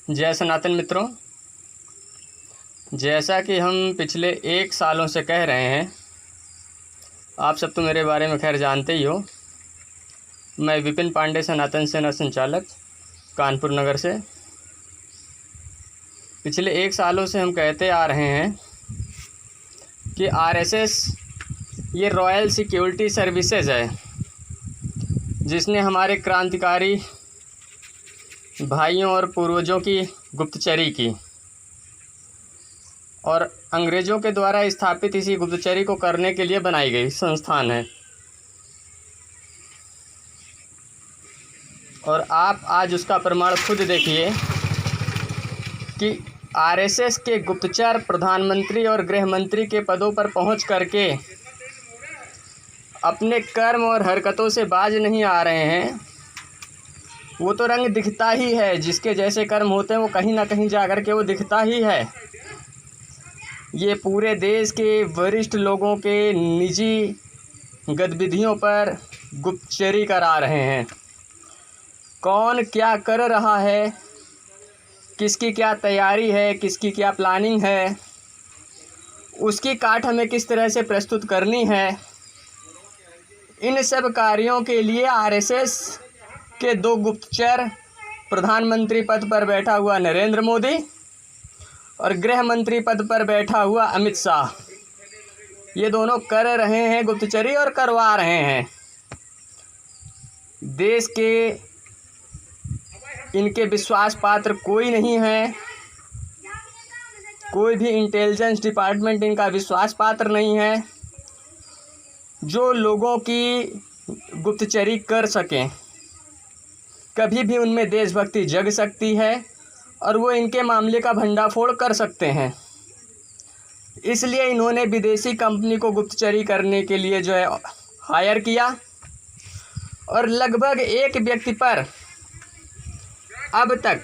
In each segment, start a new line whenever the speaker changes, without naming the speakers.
जय सनातन मित्रों, जैसा कि हम पिछले 1 सालों से कह रहे हैं, आप सब तो मेरे बारे में खैर जानते ही हो। मैं विपिन पांडे, सनातन सेना संचालक, कानपुर नगर से। पिछले 1 सालों से हम कहते आ रहे हैं कि आरएसएस ये रॉयल सिक्योरिटी सर्विसेज है, जिसने हमारे क्रांतिकारी भाइयों और पूर्वजों की गुप्तचरी की और अंग्रेज़ों के द्वारा स्थापित इसी गुप्तचरी को करने के लिए बनाई गई संस्थान है। और आप आज उसका प्रमाण खुद देखिए कि आरएसएस के गुप्तचर प्रधानमंत्री और गृह मंत्री के पदों पर पहुंच करके अपने कर्म और हरकतों से बाज नहीं आ रहे हैं। वो तो रंग दिखता ही है, जिसके जैसे कर्म होते हैं वो कहीं ना कहीं जा कर के वो दिखता ही है। ये पूरे देश के वरिष्ठ लोगों के निजी गतिविधियों पर गुप्तचरी करा रहे हैं। कौन क्या कर रहा है, किसकी क्या तैयारी है, किसकी क्या प्लानिंग है, उसकी काट हमें किस तरह से प्रस्तुत करनी है, इन सब कार्यों के लिए आरएसएस के 2 गुप्तचर, प्रधानमंत्री पद पर बैठा हुआ नरेंद्र मोदी और गृह मंत्री पद पर बैठा हुआ अमित शाह, ये दोनों कर रहे हैं गुप्तचरी और करवा रहे हैं। देश के इनके विश्वास पात्र कोई नहीं है, कोई भी इंटेलिजेंस डिपार्टमेंट इनका विश्वास पात्र नहीं है जो लोगों की गुप्तचरी कर सकें। कभी भी उनमें देशभक्ति जग सकती है और वो इनके मामले का भंडाफोड़ कर सकते हैं। इसलिए इन्होंने विदेशी कंपनी को गुप्तचरी करने के लिए जो है हायर किया और लगभग एक व्यक्ति पर अब तक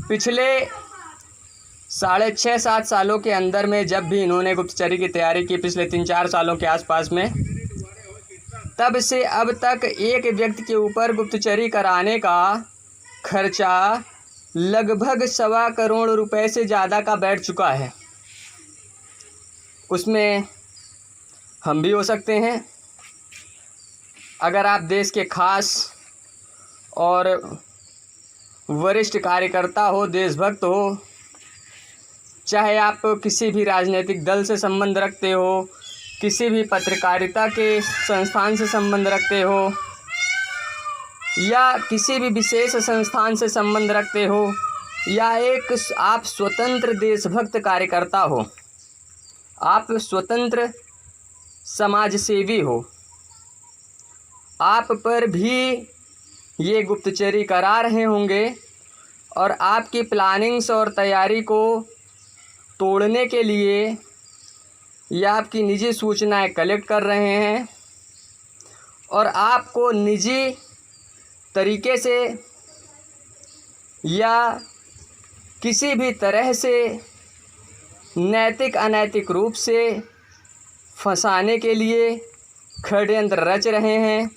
पिछले 6.5-7 सालों के अंदर में, जब भी इन्होंने गुप्तचरी की तैयारी की पिछले 3-4 सालों के आसपास में, तब से अब तक एक व्यक्ति के ऊपर गुप्तचरी कराने का खर्चा लगभग 1.25 करोड़ रुपए से ज़्यादा का बैठ चुका है। उसमें हम भी हो सकते हैं। अगर आप देश के खास और वरिष्ठ कार्यकर्ता हो, देशभक्त हो, चाहे आप किसी भी राजनीतिक दल से संबंध रखते हो, किसी भी पत्रकारिता के संस्थान से संबंध रखते हो, या किसी भी विशेष संस्थान से संबंध रखते हो, या एक आप स्वतंत्र देशभक्त कार्यकर्ता हो, आप स्वतंत्र समाजसेवी हो, आप पर भी ये गुप्तचरी करा रहे होंगे और आपकी प्लानिंग्स और तैयारी को तोड़ने के लिए या आपकी निजी सूचनाएं कलेक्ट कर रहे हैं और आपको निजी तरीके से या किसी भी तरह से नैतिक अनैतिक रूप से फंसाने के लिए षड्यंत्र रच रहे हैं।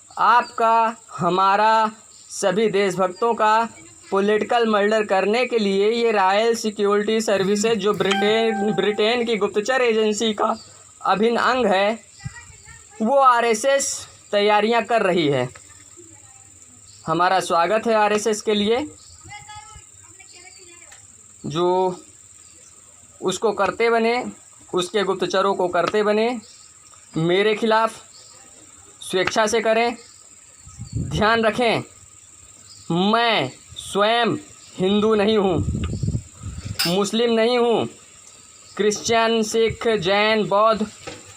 आपका, हमारा, सभी देशभक्तों का पॉलिटिकल मर्डर करने के लिए ये रॉयल सिक्योरिटी सर्विसेज, जो ब्रिटेन की गुप्तचर एजेंसी का अभिन्न अंग है, वो आरएसएस तैयारियां कर रही है। हमारा स्वागत है आरएसएस के लिए, जो उसको करते बने, उसके गुप्तचरों को करते बने। मेरे खिलाफ स्वेच्छा से करें। ध्यान रखें, मैं स्वयं हिंदू नहीं हूँ, मुस्लिम नहीं हूँ, क्रिश्चियन, सिख, जैन, बौद्ध,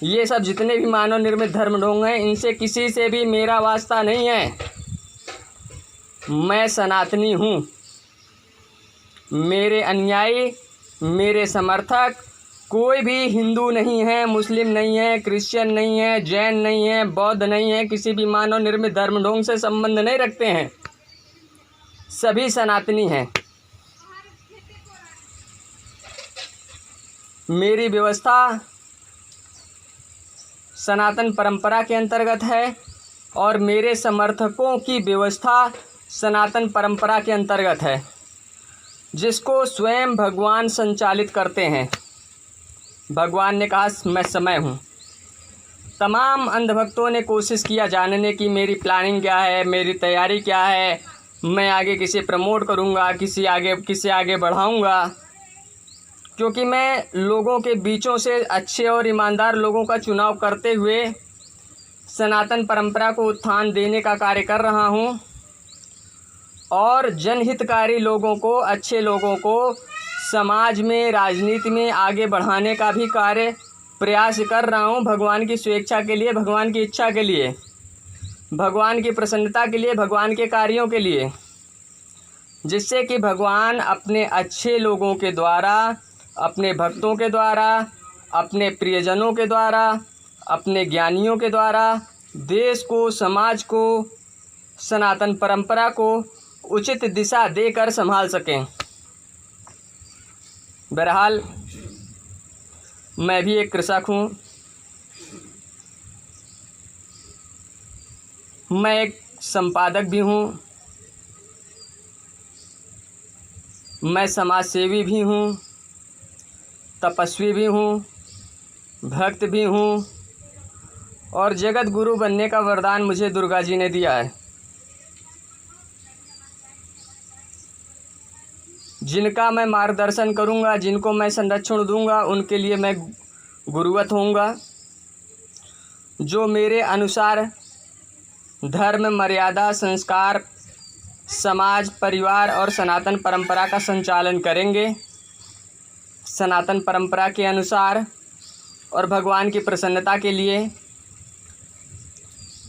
ये सब जितने भी मानव निर्मित धर्म ढोंग हैं, इनसे किसी से भी मेरा वास्ता नहीं है। मैं सनातनी हूँ। मेरे अनुयायी, मेरे समर्थक कोई भी हिंदू नहीं है, मुस्लिम नहीं है, क्रिश्चियन नहीं है, जैन नहीं है, बौद्ध नहीं है, किसी भी मानव निर्मित धर्म ढोंग से संबंध नहीं रखते हैं। सभी सनातनी हैं। मेरी व्यवस्था सनातन परंपरा के अंतर्गत है और मेरे समर्थकों की व्यवस्था सनातन परंपरा के अंतर्गत है, जिसको स्वयं भगवान संचालित करते हैं। भगवान ने कहा मैं समय हूँ। तमाम अंधभक्तों ने कोशिश किया जानने की मेरी प्लानिंग क्या है, मेरी तैयारी क्या है, मैं आगे किसे प्रमोट करूँगा, किसे आगे बढ़ाऊँगा, क्योंकि मैं लोगों के बीचों से अच्छे और ईमानदार लोगों का चुनाव करते हुए सनातन परंपरा को उत्थान देने का कार्य कर रहा हूँ और जनहितकारी लोगों को, अच्छे लोगों को समाज में, राजनीति में आगे बढ़ाने का भी कार्य प्रयास कर रहा हूँ, भगवान की स्वेच्छा के लिए, भगवान की इच्छा के लिए, भगवान की प्रसन्नता के लिए, भगवान के कार्यों के लिए, जिससे कि भगवान अपने अच्छे लोगों के द्वारा, अपने भक्तों के द्वारा, अपने प्रियजनों के द्वारा, अपने ज्ञानियों के द्वारा देश को, समाज को, सनातन परंपरा को उचित दिशा देकर संभाल सकें। बहरहाल मैं भी एक कृषक हूँ, मैं एक संपादक भी हूँ, मैं समाज सेवी भी हूँ, तपस्वी भी हूँ, भक्त भी हूँ और जगत गुरु बनने का वरदान मुझे दुर्गा जी ने दिया है। जिनका मैं मार्गदर्शन करूँगा, जिनको मैं संरक्षण दूँगा, उनके लिए मैं गुरुवत होऊंगा। जो मेरे अनुसार धर्म, मर्यादा, संस्कार, समाज, परिवार और सनातन परंपरा का संचालन करेंगे, सनातन परंपरा के अनुसार और भगवान की प्रसन्नता के लिए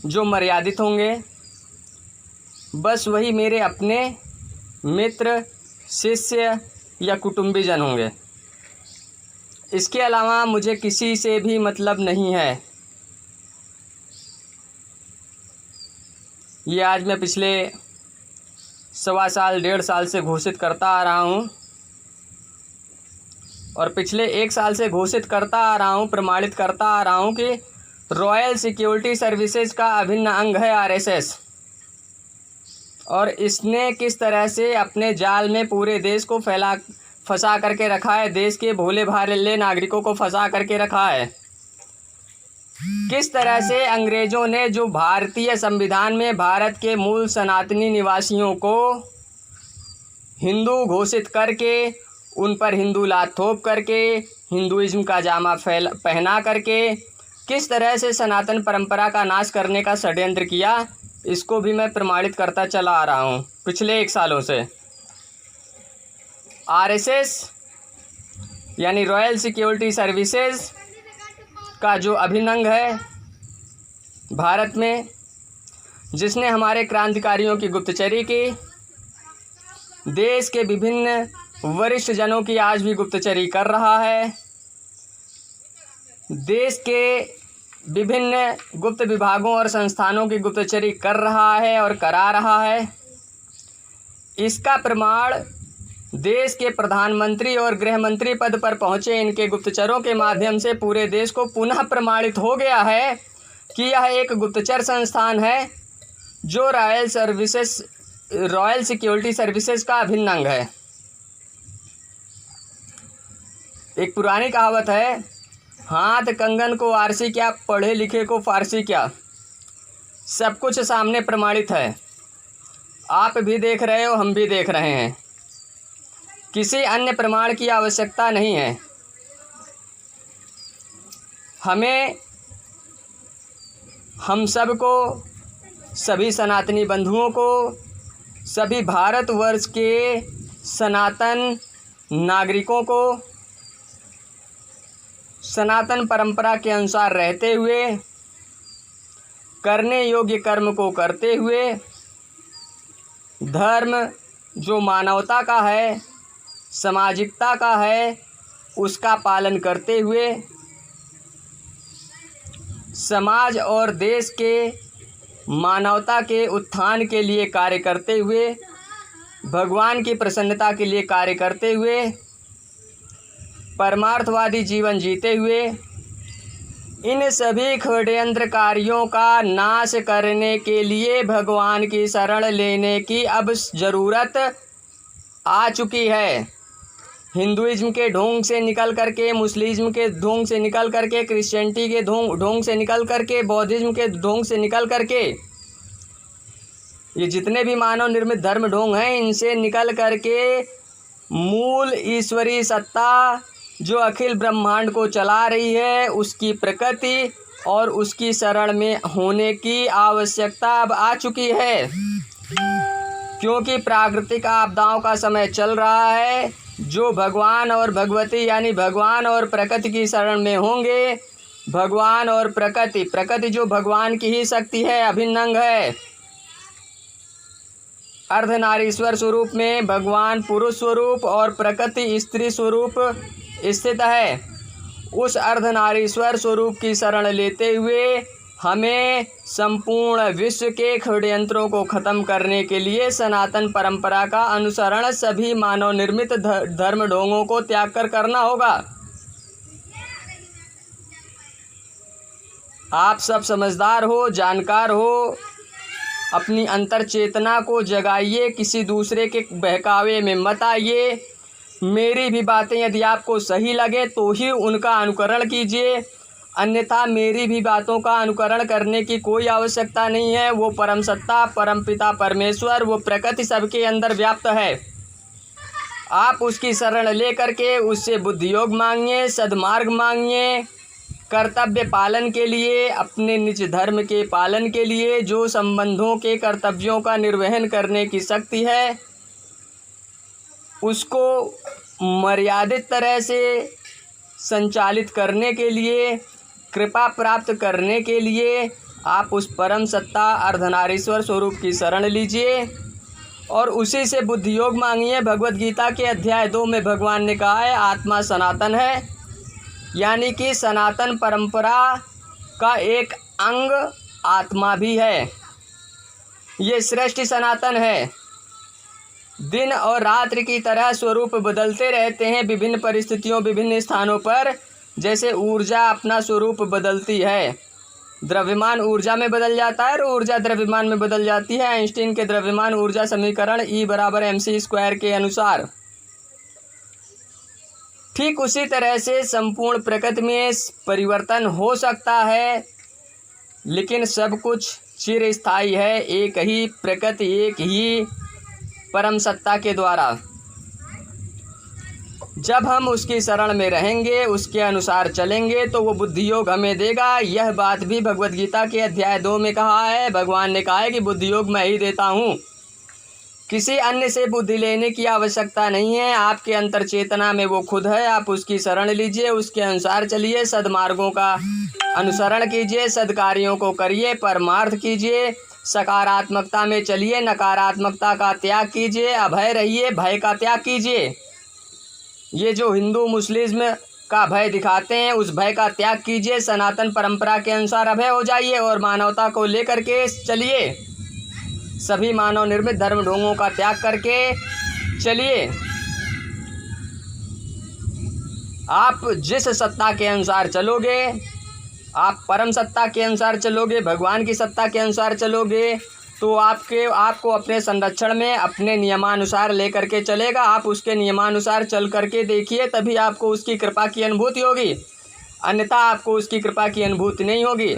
जो मर्यादित होंगे, बस वही मेरे अपने मित्र, शिष्य या कुटुंबीजन होंगे। इसके अलावा मुझे किसी से भी मतलब नहीं है। ये आज मैं पिछले 1.25 साल, 1.5 साल से घोषित करता आ रहा हूँ और पिछले 1 साल से घोषित करता आ रहा हूँ, प्रमाणित करता आ रहा हूँ कि रॉयल सिक्योरिटी सर्विसेज का अभिन्न अंग है आरएसएस, और इसने किस तरह से अपने जाल में पूरे देश को फंसा करके रखा है, देश के भोले भाले नागरिकों को फंसा करके रखा है। किस तरह से अंग्रेज़ों ने जो भारतीय संविधान में भारत के मूल सनातनी निवासियों को हिंदू घोषित करके, उन पर हिंदू लात थोप करके, हिंदुइज्म का जामा पहना करके किस तरह से सनातन परंपरा का नाश करने का षड्यंत्र किया, इसको भी मैं प्रमाणित करता चला आ रहा हूँ पिछले 1 सालों से। आरएसएस यानी रॉयल सिक्योरिटी सर्विसेज का जो अभिन्न अंग है भारत में, जिसने हमारे क्रांतिकारियों की गुप्तचरी की, देश के विभिन्न वरिष्ठ जनों की आज भी गुप्तचरी कर रहा है, देश के विभिन्न गुप्त विभागों और संस्थानों की गुप्तचरी कर रहा है और करा रहा है। इसका प्रमाण देश के प्रधानमंत्री और गृह मंत्री पद पर पहुंचे इनके गुप्तचरों के माध्यम से पूरे देश को पुनः प्रमाणित हो गया है कि यह एक गुप्तचर संस्थान है जो रॉयल सिक्योरिटी सर्विसेज का अभिन्न अंग है। एक पुरानी कहावत है, हाथ कंगन को आरसी क्या, पढ़े लिखे को फारसी क्या। सब कुछ सामने प्रमाणित है, आप भी देख रहे हो, हम भी देख रहे हैं। किसी अन्य प्रमाण की आवश्यकता नहीं है। हमें, हम सबको, सभी सनातनी बंधुओं को, सभी भारतवर्ष के सनातन नागरिकों को सनातन परंपरा के अनुसार रहते हुए, करने योग्य कर्म को करते हुए, धर्म जो मानवता का है, सामाजिकता का है, उसका पालन करते हुए, समाज और देश के मानवता के उत्थान के लिए कार्य करते हुए, भगवान की प्रसन्नता के लिए कार्य करते हुए, परमार्थवादी जीवन जीते हुए इन सभी षड्यंत्रकारियों का नाश करने के लिए भगवान की शरण लेने की अब ज़रूरत आ चुकी है। हिंदुइज्म के ढोंग से निकल करके, मुस्लिम के ढोंग से निकल करके, क्रिश्चियनिटी के ढोंग से निकल करके, बौद्धिज्म के ढोंग से निकल करके, ये जितने भी मानव निर्मित धर्म ढोंग हैं, इनसे निकल करके मूल ईश्वरीय सत्ता जो अखिल ब्रह्मांड को चला रही है, उसकी प्रकृति और उसकी शरण में होने की आवश्यकता अब आ चुकी है। क्योंकि प्राकृतिक आपदाओं का समय चल रहा है। जो भगवान और भगवती यानी भगवान और प्रकृति की शरण में होंगे, भगवान और प्रकृति जो भगवान की ही शक्ति है, अभिन्न अंग है। अर्धनारीश्वर स्वरूप में भगवान पुरुष स्वरूप और प्रकृति स्त्री स्वरूप स्थित है। उस अर्धनारीश्वर स्वरूप की शरण लेते हुए हमें संपूर्ण विश्व के षड्यंत्रों को खत्म करने के लिए सनातन परंपरा का अनुसरण सभी मानव निर्मित धर्म ढोंगों को त्याग कर करना होगा। आप सब समझदार हो, जानकार हो, अपनी अंतर चेतना को जगाइए, किसी दूसरे के बहकावे में मत आइए। मेरी भी बातें यदि आपको सही लगे तो ही उनका अनुकरण कीजिए, अन्यथा मेरी भी बातों का अनुकरण करने की कोई आवश्यकता नहीं है। वो परम सत्ता, परमपिता परमेश्वर, वो प्रकृति सबके अंदर व्याप्त है। आप उसकी शरण ले करके उससे बुद्धि योग मांगिए, सद्मार्ग मांगिए, कर्तव्य पालन के लिए, अपने निज धर्म के पालन के लिए, जो संबंधों के कर्तव्यों का निर्वहन करने की शक्ति है, उसको मर्यादित तरह से संचालित करने के लिए, कृपा प्राप्त करने के लिए आप उस परम सत्ता अर्धनारीश्वर स्वरूप की शरण लीजिए और उसी से बुद्धि योग मांगिए। भगवद गीता के अध्याय 2 में भगवान ने कहा है, आत्मा सनातन है, यानी कि सनातन परंपरा का एक अंग आत्मा भी है। ये सृष्टि सनातन है। दिन और रात्रि की तरह स्वरूप बदलते रहते हैं विभिन्न परिस्थितियों, विभिन्न स्थानों पर। जैसे ऊर्जा अपना स्वरूप बदलती है, द्रव्यमान ऊर्जा में बदल जाता है और ऊर्जा द्रव्यमान में बदल जाती है। आइंस्टीन के द्रव्यमान ऊर्जा समीकरण E = mc² के अनुसार। ठीक उसी तरह से संपूर्ण प्रकृति में परिवर्तन हो सकता है, लेकिन सब कुछ चिरस्थायी है। एक ही प्रकृति, एक ही परम सत्ता के द्वारा जब हम उसकी शरण में रहेंगे, उसके अनुसार चलेंगे, तो वो बुद्धि योग हमें देगा। यह बात भी भगवद गीता के अध्याय 2 में कहा है। भगवान ने कहा है कि बुद्धि योग मैं ही देता हूँ, किसी अन्य से बुद्धि लेने की आवश्यकता नहीं है। आपके अंतर चेतना में वो खुद है, आप उसकी शरण लीजिए, उसके अनुसार चलिए, सद्मार्गों का अनुसरण कीजिए, सद्कार्यों को करिए, परमार्थ कीजिए, सकारात्मकता में चलिए, नकारात्मकता का त्याग कीजिए, अभय रहिए, भय का त्याग कीजिए। ये जो हिंदू मुस्लिम का भय दिखाते हैं, उस भय का त्याग कीजिए, सनातन परंपरा के अनुसार अभय हो जाइए और मानवता को लेकर के चलिए। सभी मानव निर्मित धर्म ढोंगों का त्याग करके चलिए। आप जिस सत्ता के अनुसार चलोगे, आप परम सत्ता के अनुसार चलोगे, भगवान की सत्ता के अनुसार चलोगे, तो आपको अपने संरक्षण में अपने नियमानुसार लेकर के चलेगा। आप उसके नियमानुसार चल करके देखिए, तभी आपको उसकी कृपा की अनुभूति होगी, अन्यथा आपको उसकी कृपा की अनुभूति नहीं होगी।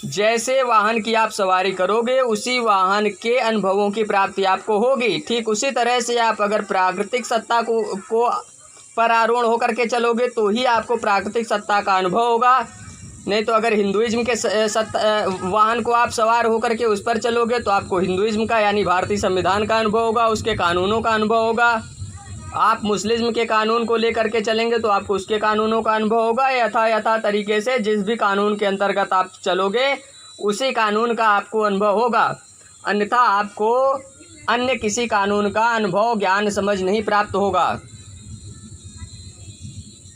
जैसे वाहन की आप सवारी करोगे, उसी वाहन के अनुभवों की प्राप्ति आपको होगी। ठीक उसी तरह से आप अगर प्राकृतिक सत्ता को पर आरूढ़ होकर के चलोगे, तो ही आपको प्राकृतिक सत्ता का अनुभव होगा। नहीं तो अगर हिंदुइज्म के वाहन को आप सवार होकर के उस पर चलोगे, तो आपको हिंदुइज्म का यानी भारतीय संविधान का अनुभव होगा, उसके कानूनों का अनुभव होगा। आप मुस्लिम के कानून को लेकर के चलेंगे तो आपको उसके कानूनों का अनुभव होगा। यथा तरीके से जिस भी कानून के अंतर्गत आप चलोगे, उसी कानून का आपको अनुभव होगा, अन्यथा आपको अन्य किसी कानून का अनुभव, ज्ञान, समझ नहीं प्राप्त होगा।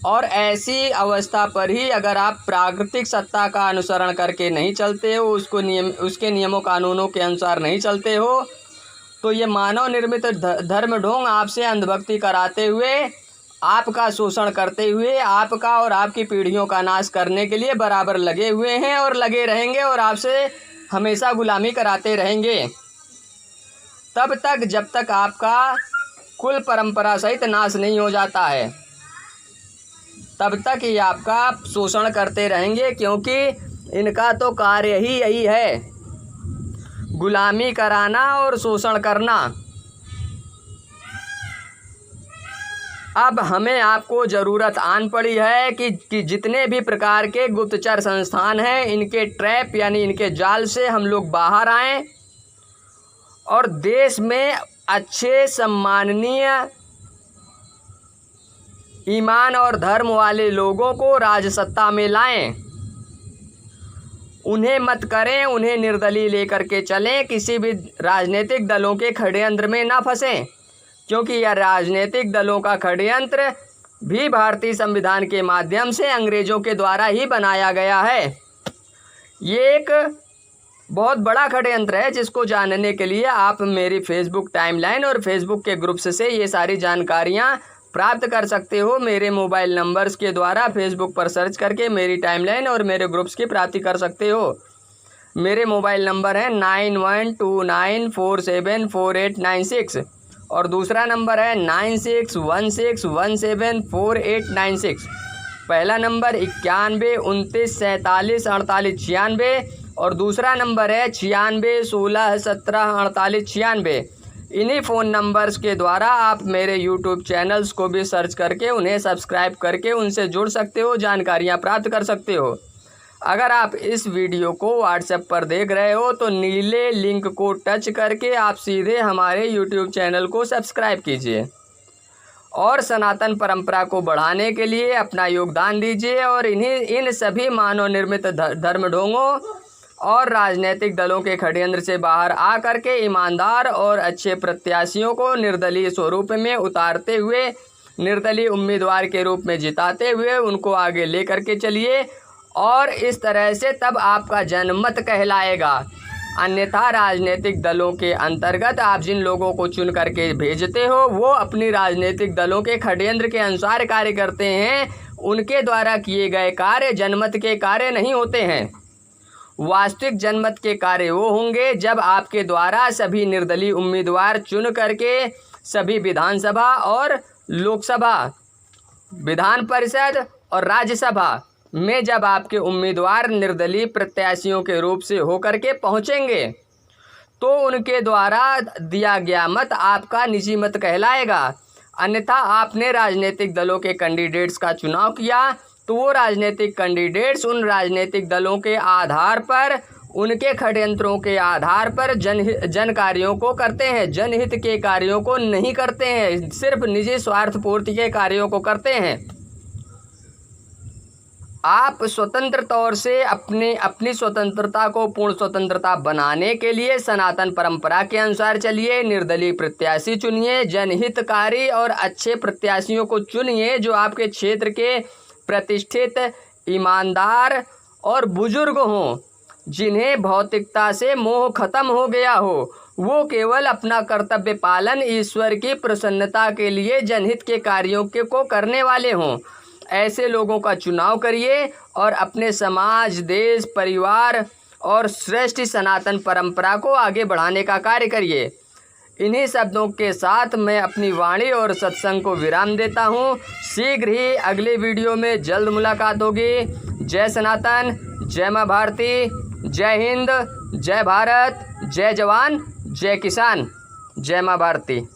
और ऐसी अवस्था पर ही अगर आप प्राकृतिक सत्ता का अनुसरण करके नहीं चलते हो, उसके नियमों कानूनों के अनुसार नहीं चलते हो, तो ये मानव निर्मित धर्म ढोंग आपसे अंधभक्ति कराते हुए आपका शोषण करते हुए आपका और आपकी पीढ़ियों का नाश करने के लिए बराबर लगे हुए हैं और लगे रहेंगे और आपसे हमेशा गुलामी कराते रहेंगे, तब तक जब तक आपका कुल परंपरा सहित नाश नहीं हो जाता है, तब तक ये आपका शोषण करते रहेंगे, क्योंकि इनका तो कार्य ही यही है, गुलामी कराना और शोषण करना। अब हमें आपको ज़रूरत आन पड़ी है कि जितने भी प्रकार के गुप्तचर संस्थान हैं, इनके ट्रैप यानी इनके जाल से हम लोग बाहर आएं और देश में अच्छे सम्माननीय ईमान और धर्म वाले लोगों को राजसत्ता में लाएं। उन्हें मत करें, उन्हें निर्दलीय लेकर के चलें, किसी भी राजनीतिक दलों के षड्यंत्र में ना फंसें, क्योंकि यह राजनीतिक दलों का षड्यंत्र भी भारतीय संविधान के माध्यम से अंग्रेज़ों के द्वारा ही बनाया गया है। ये एक बहुत बड़ा षड्यंत्र है, जिसको जानने के लिए आप मेरी फेसबुक टाइमलाइन और फेसबुक के ग्रुप्स से ये सारी जानकारियाँ प्राप्त कर सकते हो। मेरे मोबाइल नंबर्स के द्वारा फेसबुक पर सर्च करके मेरी टाइमलाइन और मेरे ग्रुप्स की प्राप्ति कर सकते हो। मेरे मोबाइल नंबर है 9129474896 और दूसरा नंबर है 9616174896। पहला नंबर 9129474846 और दूसरा नंबर है 9616174896। इन्हीं फ़ोन नंबर्स के द्वारा आप मेरे यूट्यूब चैनल्स को भी सर्च करके उन्हें सब्सक्राइब करके उनसे जुड़ सकते हो, जानकारियाँ प्राप्त कर सकते हो। अगर आप इस वीडियो को व्हाट्सएप पर देख रहे हो तो नीले लिंक को टच करके आप सीधे हमारे यूट्यूब चैनल को सब्सक्राइब कीजिए और सनातन परंपरा को बढ़ाने के लिए अपना योगदान दीजिए और इन सभी मानव निर्मित धर्म ढोंगों और राजनीतिक दलों के षड्यंत्र से बाहर आ करके ईमानदार और अच्छे प्रत्याशियों को निर्दलीय स्वरूप में उतारते हुए, निर्दलीय उम्मीदवार के रूप में जिताते हुए उनको आगे लेकर के चलिए और इस तरह से तब आपका जनमत कहलाएगा। अन्यथा राजनीतिक दलों के अंतर्गत आप जिन लोगों को चुन करके भेजते हो वो अपनी राजनीतिक दलों के षड्यंत्र के अनुसार कार्य करते हैं। उनके द्वारा किए गए कार्य जनमत के कार्य नहीं होते हैं। वास्तविक जनमत के कार्य वो होंगे जब आपके द्वारा सभी निर्दलीय उम्मीदवार चुन करके सभी विधानसभा और लोकसभा, विधान परिषद और राज्यसभा में जब आपके उम्मीदवार निर्दलीय प्रत्याशियों के रूप से होकर के पहुँचेंगे तो उनके द्वारा दिया गया मत आपका निजी मत कहलाएगा। अन्यथा आपने राजनीतिक दलों के कैंडिडेट्स का चुनाव किया तो वो राजनीतिक कैंडिडेट्स उन राजनीतिक दलों के आधार पर, उनके षड्यंत्रों के आधार पर जन कार्यों को करते हैं, जनहित के कार्यों को नहीं करते हैं, सिर्फ निजी स्वार्थ पूर्ति के कार्यों को करते हैं। आप स्वतंत्र तौर से अपनी स्वतंत्रता को पूर्ण स्वतंत्रता बनाने के लिए सनातन परंपरा के अनुसार चलिए, निर्दलीय प्रत्याशी चुनिए, जनहितकारी और अच्छे प्रत्याशियों को चुनिए जो आपके क्षेत्र के प्रतिष्ठित, ईमानदार और बुजुर्ग हों, जिन्हें भौतिकता से मोह खत्म हो गया हो, वो केवल अपना कर्तव्य पालन ईश्वर की प्रसन्नता के लिए जनहित के कार्यों को करने वाले हों। ऐसे लोगों का चुनाव करिए और अपने समाज, देश, परिवार और श्रेष्ठ सनातन परंपरा को आगे बढ़ाने का कार्य करिए। इन्हीं शब्दों के साथ मैं अपनी वाणी और सत्संग को विराम देता हूँ। शीघ्र ही अगले वीडियो में जल्द मुलाकात होगी। जय सनातन, जय माँ भारती, जय हिंद, जय भारत, जय जवान, जय किसान, जय माँ भारती।